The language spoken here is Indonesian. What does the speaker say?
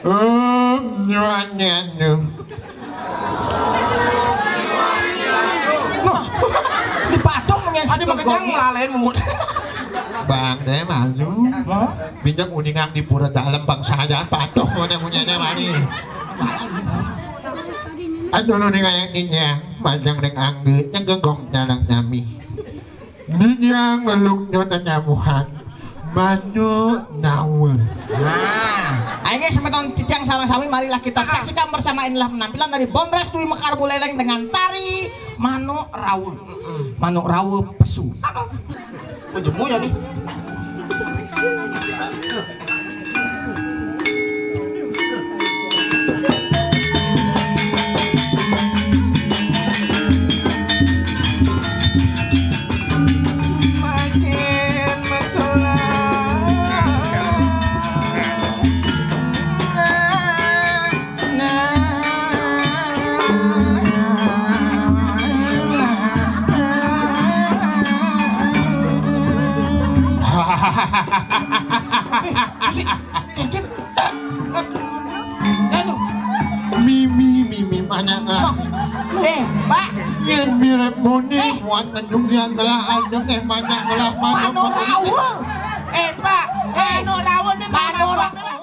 Nyonya nu. Dipatung yang Adi makanya ngelain mumut. Bang deh maju. Bijak uningang di pura dalam bangsa aja patung punya mani. Aduh nu yang ninya panjang deng anggeut yang gegong jalang nyami. Ninya ngeluk nyota nyamuhan. Manu nawe. Nah, akhirnya semeton titiang sarang sami marilah kita saksikan bersama inilah penampilan dari Bondres Dwi Mekar Buleleng dengan tari Manuk Rawu. Manuk Rawu Pesu. Menjemu ya nih. Mimi mana lah. Mbak, Yang mirip moni buat tendung yang gelah ajeng banyak gelah Manuk Rawu. Pak, Manuk Rawu ini Manuk Rawu.